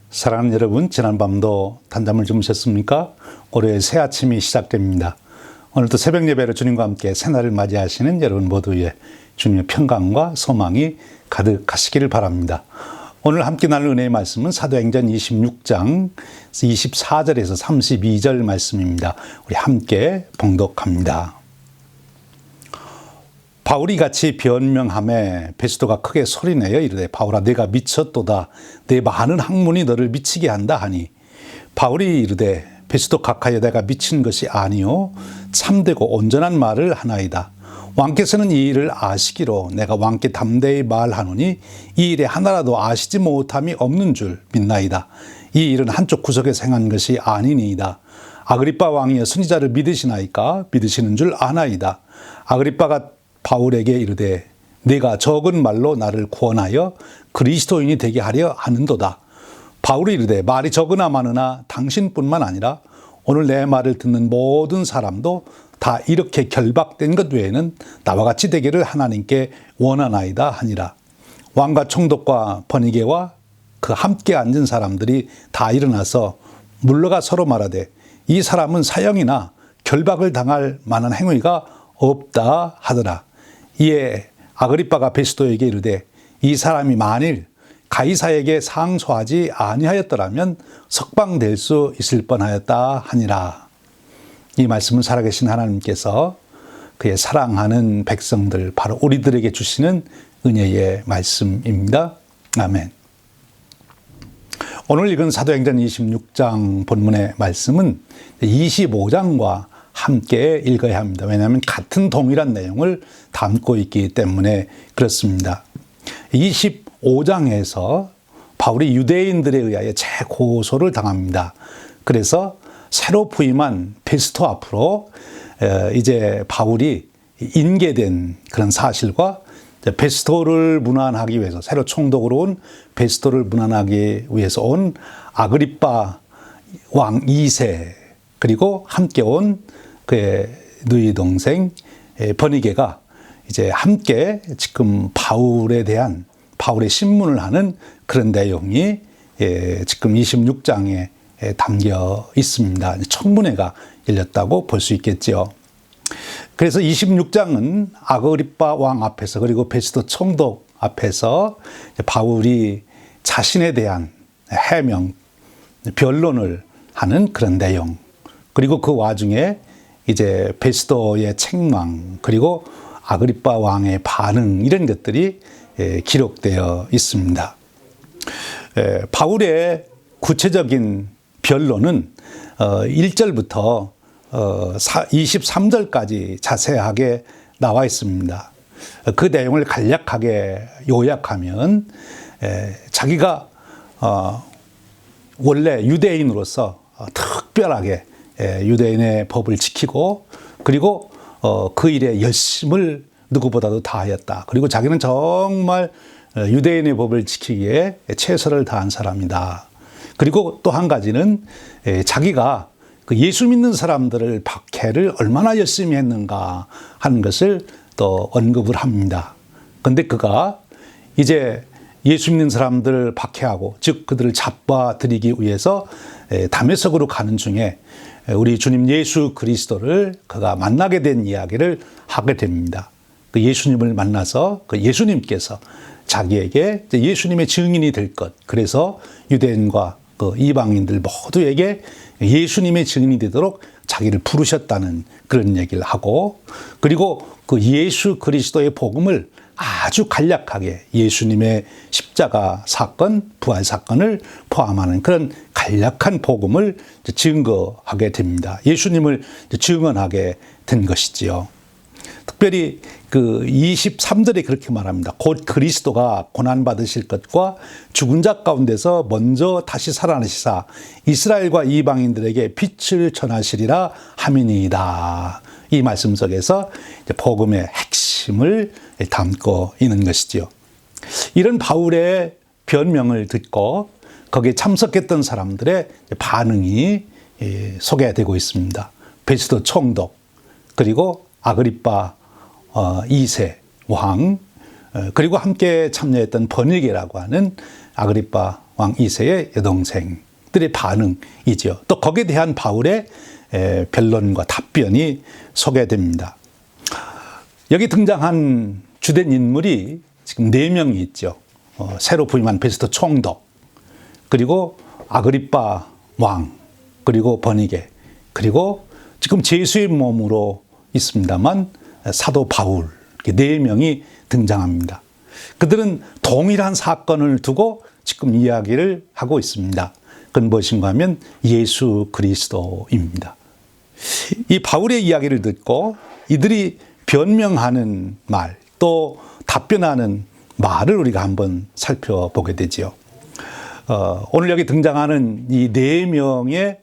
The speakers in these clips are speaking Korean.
사랑하는 여러분, 지난밤도 단잠을 주무셨습니까? 올해의 새 아침이 시작됩니다. 오늘도 새벽 예배로 주님과 함께 새날을 맞이하시는 여러분 모두의 주님의 평강과 소망이 가득하시기를 바랍니다. 오늘 함께 나눌 은혜의 말씀은 사도행전 26장 24절에서 32절 말씀입니다. 우리 함께 봉독합니다. 바울이 같이 변명하매 베스도가 크게 소리내어 이르되 바울아 내가 미쳤도다. 내 많은 학문이 너를 미치게 한다 하니 바울이 이르되 베스도 각하여 내가 미친 것이 아니요 참되고 온전한 말을 하나이다. 왕께서는 이 일을 아시기로 내가 왕께 담대히 말하노니 이 일에 하나라도 아시지 못함이 없는 줄 믿나이다. 이 일은 한쪽 구석에서 행한 것이 아니니이다. 아그리빠 왕이여 선지자를 믿으시나이까? 믿으시는 줄 아나이다. 아그리빠가 바울에게 이르되 네가 적은 말로 나를 구원하여 그리스도인이 되게 하려 하는도다. 바울이 이르되 말이 적으나 많으나 당신뿐만 아니라 오늘 내 말을 듣는 모든 사람도 다 이렇게 결박된 것 외에는 나와 같이 되기를 하나님께 원하나이다 하니라. 왕과 총독과 버니게와 그 함께 앉은 사람들이 다 일어나서 물러가 서로 말하되 이 사람은 사형이나 결박을 당할 만한 행위가 없다 하더라. 이에 아그리빠가 베스도에게 이르되 이 사람이 만일 가이사에게 상소하지 아니하였더라면 석방될 수 있을 뻔하였다 하니라. 이 말씀은 살아계신 하나님께서 그의 사랑하는 백성들 바로 우리들에게 주시는 은혜의 말씀입니다. 아멘. 오늘 읽은 사도행전 26장 본문의 말씀은 25장과 함께 읽어야 합니다. 왜냐하면 같은 동일한 내용을 담고 있기 때문에 그렇습니다. 25장에서 바울이 유대인들에 의하여 재고소를 당합니다. 그래서 새로 부임한 베스토 앞으로 이제 바울이 인계된 그런 사실과 베스토를 문안하기 위해서 새로 총독으로 온 베스토를 문안하기 위해서 온 아그리빠 왕 2세 그리고 함께 온 그의 누이 동생 버니게가 이제 함께 지금 바울에 대한 바울의 신문을 하는 그런 내용이 지금 26장에 담겨 있습니다. 청문회가 열렸다고 볼 수 있겠죠. 그래서 26장은 아그리빠 왕 앞에서 그리고 베스도 총독 앞에서 바울이 자신에 대한 해명, 변론을 하는 그런 내용, 그리고 그 와중에 이제 베스도의 책망, 그리고 아그리빠 왕의 반응, 이런 것들이 기록되어 있습니다. 바울의 구체적인 변론은 1절부터 23절까지 자세하게 나와 있습니다. 그 내용을 간략하게 요약하면 자기가 원래 유대인으로서 특별하게 유대인의 법을 지키고 그리고 그 일에 열심을 누구보다도 다하였다. 그리고 자기는 정말 유대인의 법을 지키기에 최선을 다한 사람이다. 그리고 또 한 가지는 자기가 그 예수 믿는 사람들을 박해를 얼마나 열심히 했는가 하는 것을 또 언급을 합니다. 그런데 그가 이제 예수 믿는 사람들을 박해하고 즉 그들을 잡아들이기 위해서 다메섹으로 가는 중에 우리 주님 예수 그리스도를 그가 만나게 된 이야기를 하게 됩니다. 그 예수님을 만나서 그 예수님께서 자기에게 예수님의 증인이 될 것, 그래서 유대인과 그 이방인들 모두에게 예수님의 증인이 되도록 자기를 부르셨다는 그런 얘기를 하고, 그리고 그 예수 그리스도의 복음을 아주 간략하게 예수님의 십자가 사건, 부활 사건을 포함하는 그런 간략한 복음을 증거하게 됩니다. 예수님을 증언하게 된 것이지요. 특별히 그 23절에 그렇게 말합니다. 곧 그리스도가 고난받으실 것과 죽은 자 가운데서 먼저 다시 살아나시사 이스라엘과 이방인들에게 빛을 전하시리라 함이니이다. 이 말씀 속에서 복음의 핵심을 담고 있는 것이지요. 이런 바울의 변명을 듣고 거기에 참석했던 사람들의 반응이 소개되고 있습니다. 베스도 총독, 그리고 아그리파 2세 왕, 그리고 함께 참여했던 버니게라고 하는 아그리파 왕 2세의 여동생들의 반응이죠. 또 거기에 대한 바울의 변론과 답변이 소개됩니다. 여기 등장한 주된 인물이 지금 4명이 있죠. 새로 부임한 베스도 총독, 그리고 아그리파 왕, 그리고 버니게, 그리고 지금 제수의 몸으로 있습니다만 사도 바울, 4명이 등장합니다. 그들은 동일한 사건을 두고 지금 이야기를 하고 있습니다. 그건 무엇인가 하면 예수 그리스도입니다. 이 바울의 이야기를 듣고 이들이 변명하는 말, 또 답변하는 말을 우리가 한번 살펴보게 되지요. 오늘 여기 등장하는 이 4명의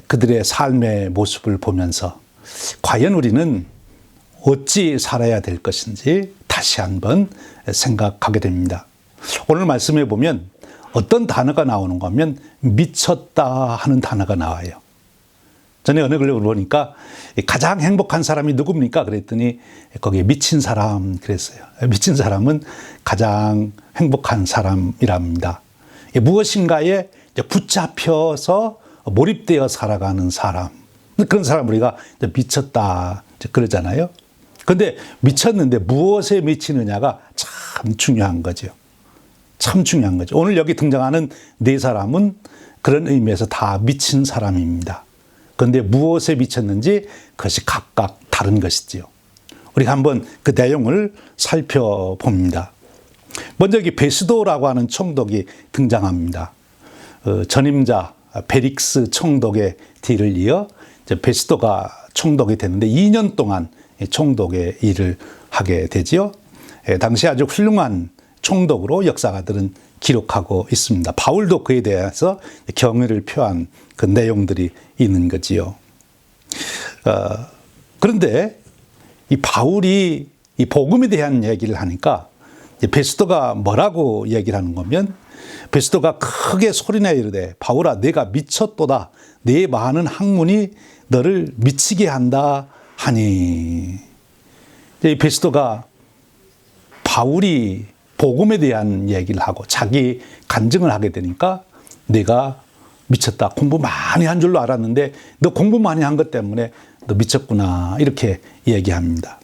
그들의 삶의 모습을 보면서 과연 우리는 어찌 살아야 될 것인지 다시 한번 생각하게 됩니다. 오늘 말씀에 보면 어떤 단어가 나오는가 하면 미쳤다 하는 단어가 나와요. 전에 어느 글을 보니까 가장 행복한 사람이 누굽니까? 그랬더니 거기에 미친 사람 그랬어요. 미친 사람은 가장 행복한 사람이랍니다. 무엇인가에 붙잡혀서 몰입되어 살아가는 사람, 그런 사람 우리가 미쳤다 그러잖아요. 그런데 미쳤는데 무엇에 미치느냐가 참 중요한 거죠. 참 중요한 거죠. 오늘 여기 등장하는 4사람은 그런 의미에서 다 미친 사람입니다. 그런데 무엇에 미쳤는지 그것이 각각 다른 것이지요. 우리가 한번 그 내용을 살펴봅니다. 먼저 여기 베스도라고 하는 총독이 등장합니다. 전임자 베릭스 총독의 뒤를 이어 베스도가 총독이 됐는데 2년 동안 총독의 일을 하게 되지요. 당시 아주 훌륭한 총독으로 역사가들은 기록하고 있습니다. 바울도 그에 대해서 경의를 표한 그 내용들이 있는 거지요. 그런데 이 바울이 이 복음에 대한 얘기를 하니까 베스도가 뭐라고 얘기를 하는 거면, 베스도가 크게 소리내 이르되 바울아 내가 미쳤도다, 내 많은 학문이 너를 미치게 한다 하니. 이 베스도가 바울이 복음에 대한 얘기를 하고 자기 간증을 하게 되니까 내가 미쳤다, 공부 많이 한 줄로 알았는데 너 공부 많이 한 것 때문에 너 미쳤구나, 이렇게 얘기합니다.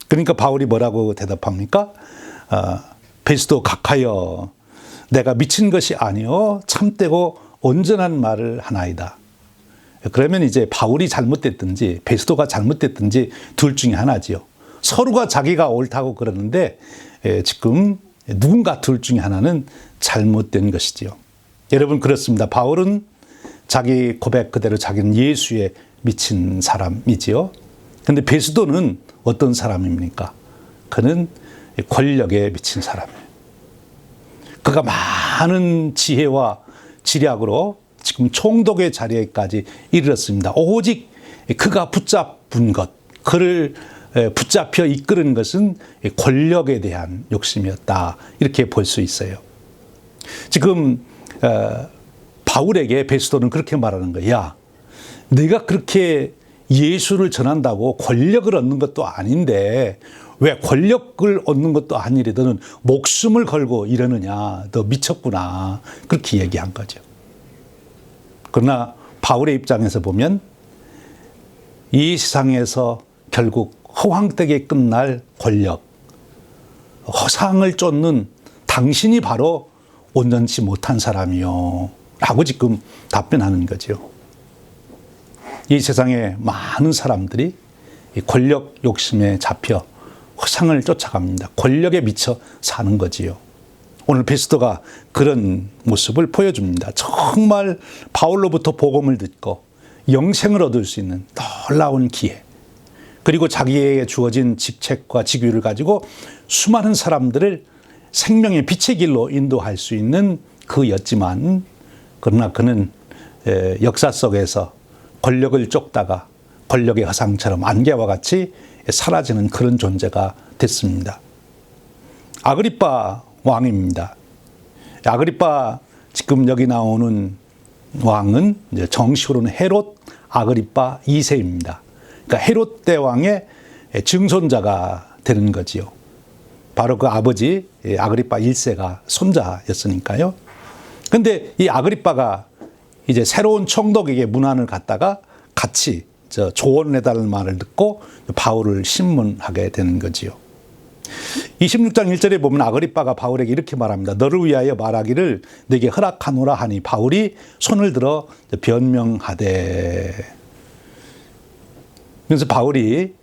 그러니까 바울이 뭐라고 대답합니까? 베스도 각하여 내가 미친 것이 아니요 참되고 온전한 말을 하나이다. 그러면 이제 바울이 잘못됐든지 베스도가 잘못됐든지 둘 중에 하나지요. 서로가 자기가 옳다고 그러는데 지금 누군가 둘 중에 하나는 잘못된 것이지요. 여러분 그렇습니다. 바울은 자기 고백 그대로 자기는 예수에 미친 사람이지요. 그런데 베스도는 어떤 사람입니까? 그는 권력에 미친 사람이에요. 그가 많은 지혜와 지략으로 지금 총독의 자리에까지 이르렀습니다. 오직 그가 붙잡은 것, 그를 붙잡혀 이끄는 것은 권력에 대한 욕심이었다, 이렇게 볼 수 있어요. 지금 바울에게 베스도는 그렇게 말하는 거야. 야, 네가 그렇게 예수를 전한다고 권력을 얻는 것도 아닌데 왜 권력을 얻는 것도 아니래 너는 목숨을 걸고 이러느냐, 너 미쳤구나, 그렇게 얘기한 거죠. 그러나 바울의 입장에서 보면 이 세상에서 결국 허황되게 끝날 권력, 허상을 쫓는 당신이 바로 온전치 못한 사람이요 라고 지금 답변하는 거죠. 이 세상에 많은 사람들이 권력 욕심에 잡혀 허상을 쫓아갑니다. 권력에 미쳐 사는 거지요. 오늘 베스도가 그런 모습을 보여줍니다. 정말 바울로부터 복음을 듣고 영생을 얻을 수 있는 놀라운 기회, 그리고 자기에게 주어진 직책과 직위를 가지고 수많은 사람들을 생명의 빛의 길로 인도할 수 있는 그였지만, 그러나 그는 역사 속에서 권력을 쫓다가 권력의 허상처럼 안개와 같이 사라지는 그런 존재가 됐습니다. 아그리파 왕입니다. 아그리파 지금 여기 나오는 왕은 이제 정식으로는 헤롯 아그리파 2세입니다. 그러니까 헤롯 대왕의 증손자가 되는 거지요. 바로 그 아버지 아그리파 1세가 손자였으니까요. 근데 이 아그리파가 이제 새로운 총독에게 문안을 갖다가 같이 조언을 해달라는 말을 듣고 바울을 신문하게 되는 거지요. 26장 1절에 보면 아그리파가 바울에게 이렇게 말합니다. 너를 위하여 말하기를 내게 허락하노라 하니 바울이 손을 들어 변명하되. 그래서 바울이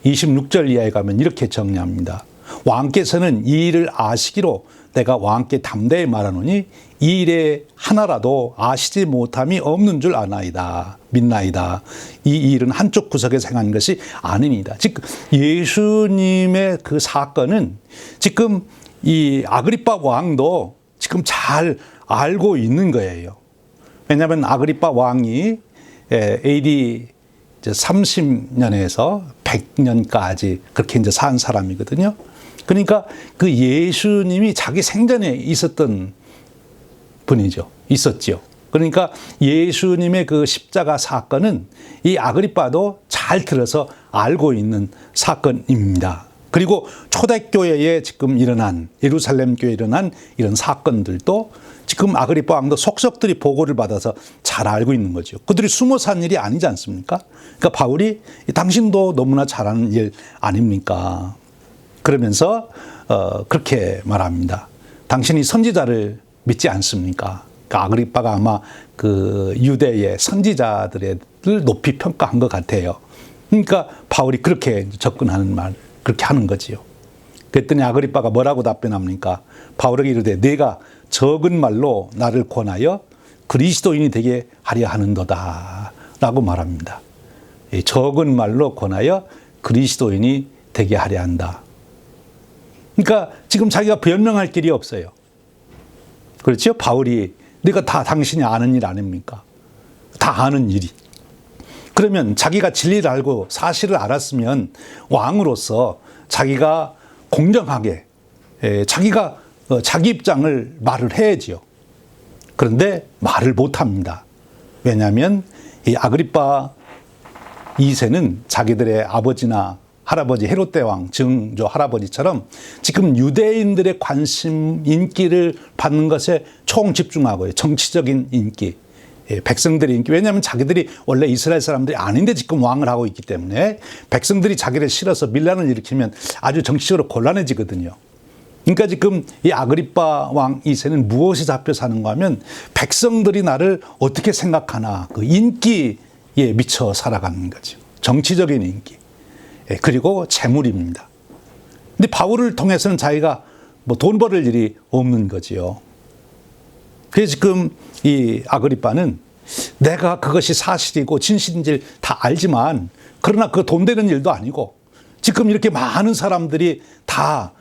26절 이하에 가면 이렇게 정리합니다. 왕께서는 이 일을 아시기로 내가 왕께 담대히 말하노니 이 일에 하나라도 아시지 못함이 없는 줄 아나이다. 믿나이다. 이 일은 한쪽 구석에서 행한 것이 아닙니다. 즉 예수님의 그 사건은 지금 이 아그리파 왕도 지금 잘 알고 있는 거예요. 왜냐하면 아그리파 왕이 AD 30년에서 100년까지 그렇게 이제 산 사람이거든요. 그러니까 그 예수님이 자기 생전에 있었던 분이죠. 있었죠. 그러니까 예수님의 그 십자가 사건은 이 아그리파도 잘 들어서 알고 있는 사건입니다. 그리고 초대교회에 지금 일어난, 예루살렘 교회에 일어난 이런 사건들도 지금 아그리파 왕도 속속들이 보고를 받아서 잘 알고 있는 거죠. 그들이 숨어 산 일이 아니지 않습니까? 그러니까 바울이 당신도 너무나 잘하는 일 아닙니까? 그러면서 그렇게 말합니다. 당신이 선지자를 믿지 않습니까? 그러니까 아그리파가 아마 그 유대의 선지자들을 높이 평가한 것 같아요. 그러니까 바울이 그렇게 접근하는 말, 그렇게 하는 거지요. 그랬더니 아그리파가 뭐라고 답변합니까? 바울에게 이르되 내가 적은 말로 나를 권하여 그리스도인이 되게 하려 하는도다 라고 말합니다. 적은 말로 권하여 그리스도인이 되게 하려 한다. 그러니까 지금 자기가 변명할 길이 없어요. 그렇죠? 바울이 내가 다 당신이 아는 일 아닙니까? 다 아는 일이. 그러면 자기가 진리를 알고 사실을 알았으면 왕으로서 자기가 공정하게 자기가 자기 입장을 말을 해야지요. 그런데 말을 못합니다. 왜냐하면 이 아그리파 2세는 자기들의 아버지나 할아버지 헤롯 대왕 증조 할아버지처럼 지금 유대인들의 관심 인기를 받는 것에 총 집중하고요. 정치적인 인기, 백성들의 인기. 왜냐하면 자기들이 원래 이스라엘 사람들이 아닌데 지금 왕을 하고 있기 때문에 백성들이 자기를 싫어서 밀란을 일으키면 아주 정치적으로 곤란해지거든요. 그러니까 지금 이 아그리파 왕 2세는 무엇에 잡혀 사는가 하면 백성들이 나를 어떻게 생각하나 그 인기에 미쳐 살아가는 거죠. 정치적인 인기. 그리고 재물입니다. 근데 바울을 통해서는 자기가 뭐 돈 벌을 일이 없는 거지요. 그래서 지금 이 아그리파는 내가 그것이 사실이고 진실인지 다 알지만 그러나 그 돈 되는 일도 아니고 지금 이렇게 많은 사람들이 다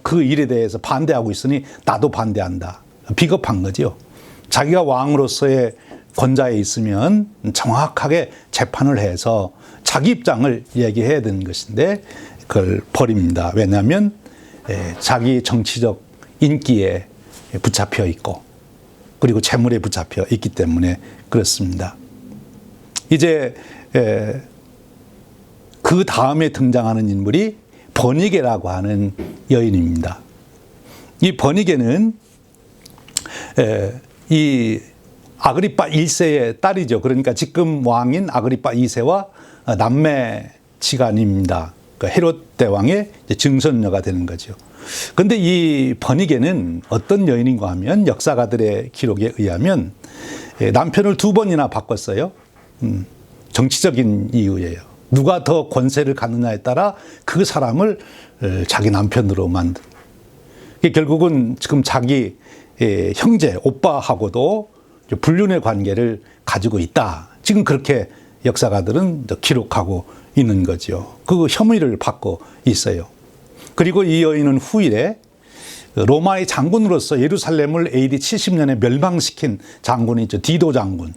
그 일에 대해서 반대하고 있으니 나도 반대한다. 비겁한 거죠. 자기가 왕으로서의 권좌에 있으면 정확하게 재판을 해서 자기 입장을 얘기해야 되는 것인데 그걸 버립니다. 왜냐하면 자기 정치적 인기에 붙잡혀 있고 그리고 재물에 붙잡혀 있기 때문에 그렇습니다. 이제 그 다음에 등장하는 인물이 버니게라고 하는 여인입니다. 이 버니게는 이 아그리파 1세의 딸이죠. 그러니까 지금 왕인 아그리파 2세와 남매지간입니다. 그러니까 헤롯 대왕의 증손녀가 되는 거죠. 그런데 이 버니게는 어떤 여인인가 하면 역사가들의 기록에 의하면 남편을 2번이나 바꿨어요. 정치적인 이유예요. 누가 더 권세를 갖느냐에 따라 그 사람을 자기 남편으로 만든. 결국은 지금 자기 형제, 오빠하고도 불륜의 관계를 가지고 있다. 지금 그렇게 역사가들은 기록하고 있는 거죠. 그 혐의를 받고 있어요. 그리고 이 여인은 후일에 로마의 장군으로서 예루살렘을 AD 70년에 멸망시킨 장군이 있죠. 디도 장군.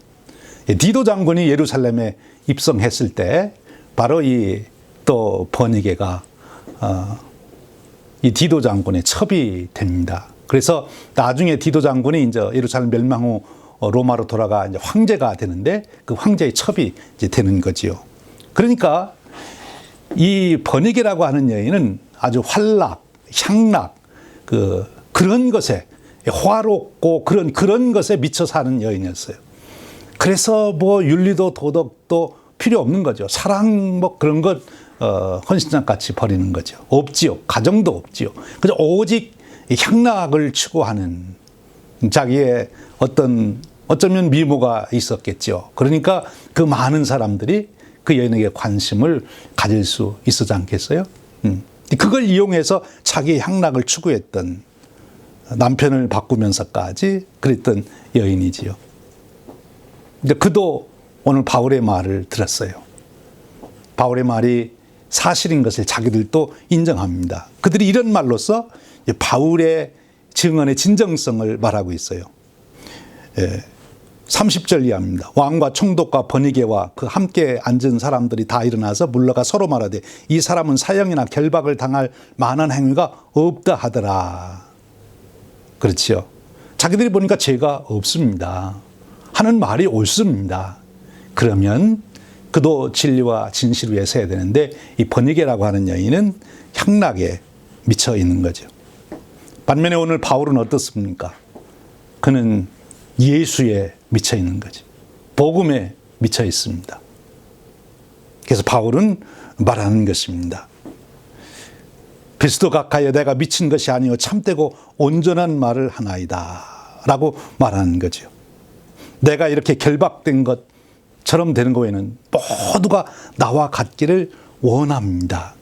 디도 장군이 예루살렘에 입성했을 때 바로 이 또 버니게가 이 디도 장군의 첩이 됩니다. 그래서 나중에 디도 장군이 이제 예루살렘 멸망 후 로마로 돌아가 이제 황제가 되는데 그 황제의 첩이 이제 되는 거지요. 그러니까 이 버니게라고 하는 여인은 아주 활락, 향락, 그런 것에 화롭고 그런 것에 미쳐 사는 여인이었어요. 그래서 뭐 윤리도 도덕도 필요 없는 거죠. 사랑 뭐 그런 것 헌신장 같이 버리는 거죠. 없지요. 가정도 없지요. 그저 오직 향락을 추구하는 자기의 어쩌면 미모가 있었겠죠. 그러니까 그 많은 사람들이 그 여인에게 관심을 가질 수 있었지 않겠어요? 그걸 이용해서 자기의 향락을 추구했던, 남편을 바꾸면서까지 그랬던 여인이지요. 근데 그도 오늘 바울의 말을 들었어요. 바울의 말이 사실인 것을 자기들도 인정합니다. 그들이 이런 말로써 바울의 증언의 진정성을 말하고 있어요. 30절 이하입니다. 왕과 총독과 버니게와 그 함께 앉은 사람들이 다 일어나서 물러가 서로 말하되 이 사람은 사형이나 결박을 당할 만한 행위가 없다 하더라. 그렇지요. 자기들이 보니까 죄가 없습니다 하는 말이 옳습니다. 그러면 그도 진리와 진실 위에 서야 되는데 이 버니게라고 하는 여인은 향락에 미쳐 있는 거죠. 반면에 오늘 바울은 어떻습니까? 그는 예수에 미쳐 있는 거죠. 복음에 미쳐 있습니다. 그래서 바울은 말하는 것입니다. 그리스도 가까이에 내가 미친 것이 아니요 참되고 온전한 말을 하나이다 라고 말하는 거죠. 내가 이렇게 결박된 것처럼 되는 거에는 모두가 나와 같기를 원합니다.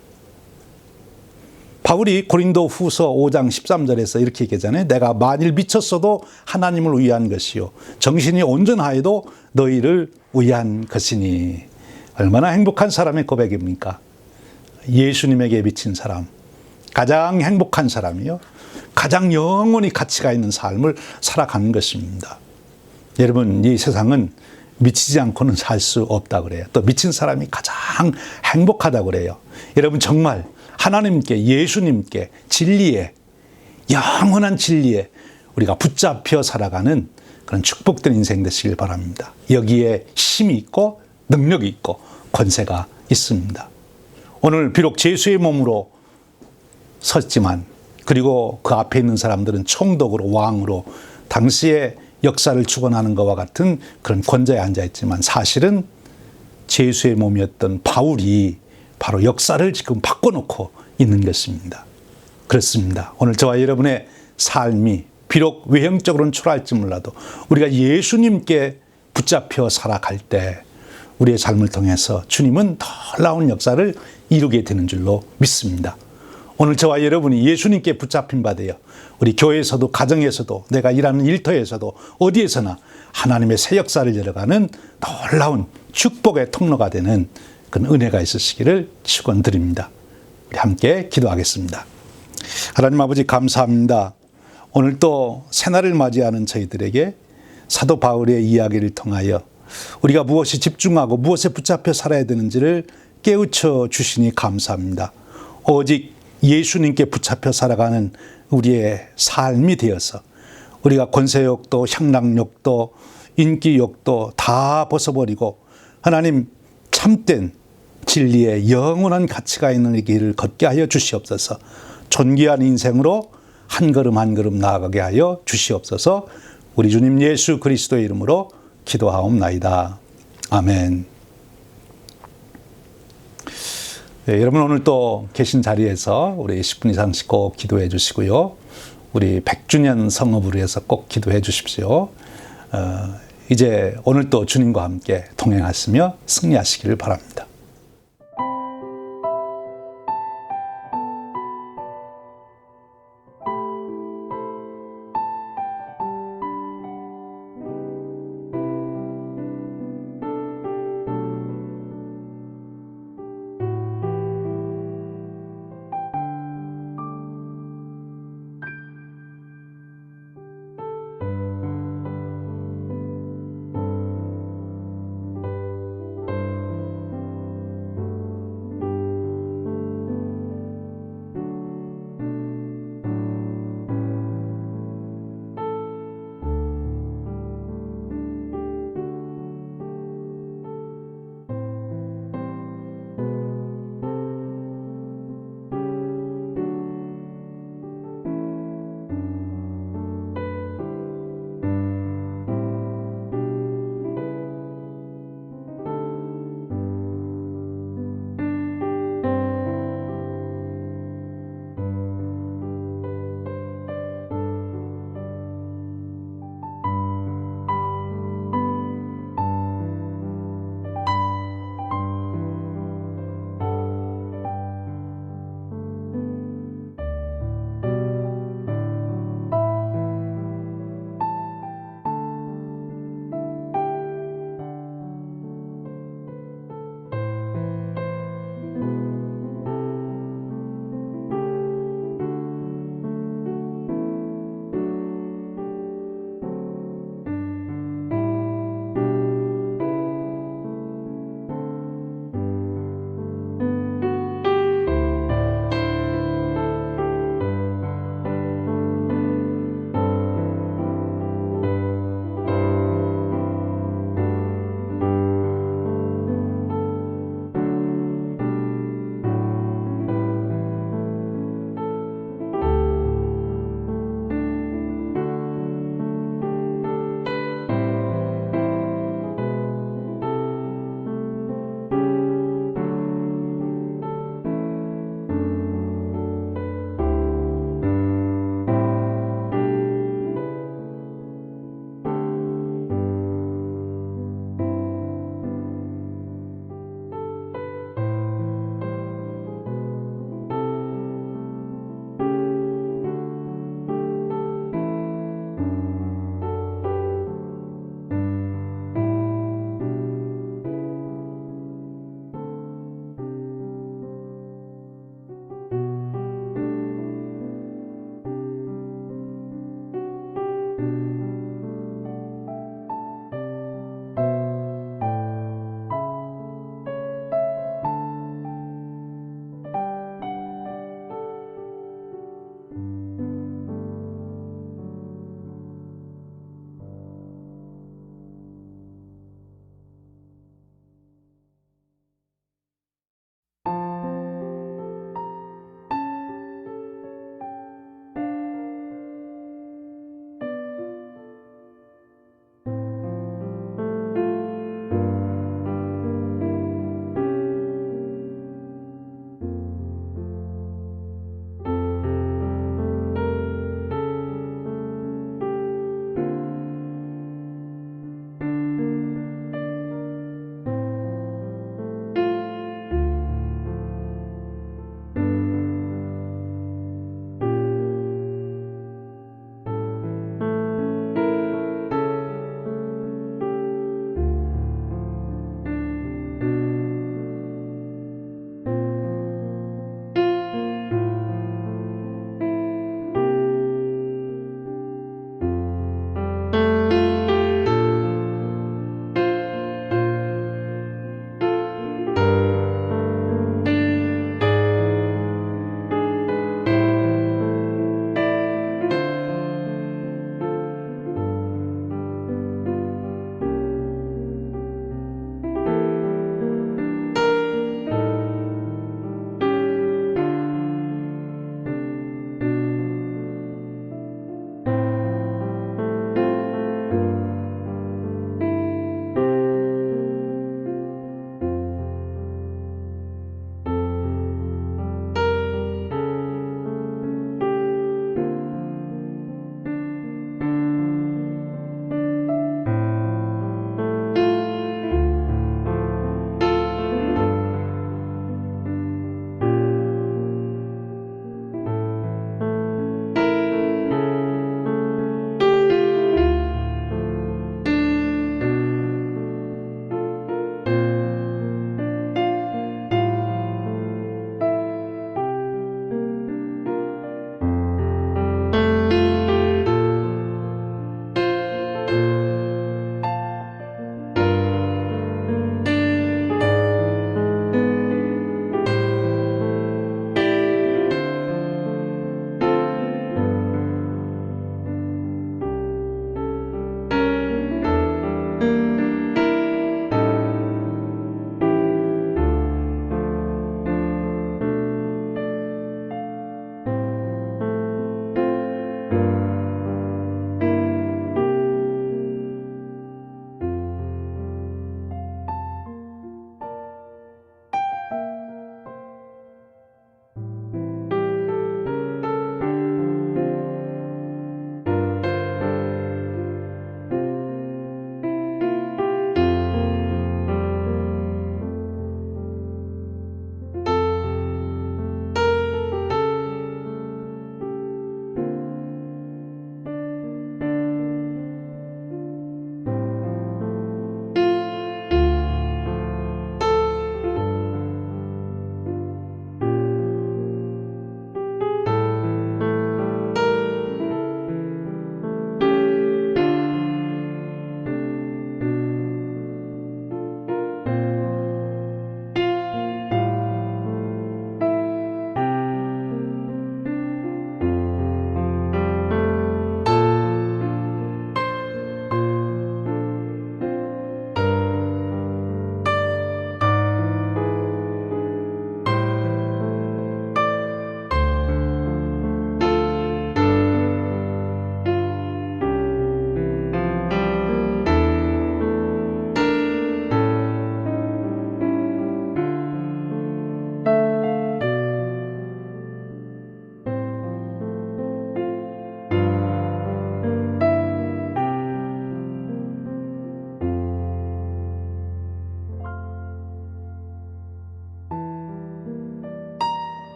바울이 고린도 후서 5장 13절에서 이렇게 얘기하잖아요. 내가 만일 미쳤어도 하나님을 위한 것이요 정신이 온전하여도 너희를 위한 것이니. 얼마나 행복한 사람의 고백입니까? 예수님에게 미친 사람, 가장 행복한 사람이요 가장 영원히 가치가 있는 삶을 살아가는 것입니다. 여러분, 이 세상은 미치지 않고는 살 수 없다 그래요. 또 미친 사람이 가장 행복하다 그래요. 여러분, 정말 하나님께, 예수님께, 진리에, 영원한 진리에 우리가 붙잡혀 살아가는 그런 축복된 인생 되시길 바랍니다. 여기에 힘이 있고 능력이 있고 권세가 있습니다. 오늘 비록 죄수의 몸으로 섰지만, 그리고 그 앞에 있는 사람들은 총독으로, 왕으로 당시의 역사를 주관하는 것과 같은 그런 권좌에 앉아있지만, 사실은 죄수의 몸이었던 바울이 바로 역사를 지금 바꿔놓고 있는 것입니다. 그렇습니다. 오늘 저와 여러분의 삶이 비록 외형적으로는 초라할지 몰라도 우리가 예수님께 붙잡혀 살아갈 때 우리의 삶을 통해서 주님은 놀라운 역사를 이루게 되는 줄로 믿습니다. 오늘 저와 여러분이 예수님께 붙잡힌 바 되어 우리 교회에서도, 가정에서도, 내가 일하는 일터에서도 어디에서나 하나님의 새 역사를 열어가는 놀라운 축복의 통로가 되는 그런 은혜가 있으시기를 축원드립니다. 우리 함께 기도하겠습니다. 하나님 아버지, 감사합니다. 오늘 또 새날을 맞이하는 저희들에게 사도 바울의 이야기를 통하여 우리가 무엇이 집중하고 무엇에 붙잡혀 살아야 되는지를 깨우쳐 주시니 감사합니다. 오직 예수님께 붙잡혀 살아가는 우리의 삶이 되어서 우리가 권세욕도 향락욕도 인기욕도 다 벗어버리고 하나님 참된 진리의 영원한 가치가 있는 길을 걷게 하여 주시옵소서. 존귀한 인생으로 한 걸음 한 걸음 나아가게 하여 주시옵소서. 우리 주님 예수 그리스도의 이름으로 기도하옵나이다. 아멘. 네, 여러분, 오늘 또 계신 자리에서 우리 10분 이상씩 꼭 기도해 주시고요. 우리 100주년 성업을 위해서 꼭 기도해 주십시오. 이제 오늘 또 주님과 함께 동행하시며 승리하시기를 바랍니다.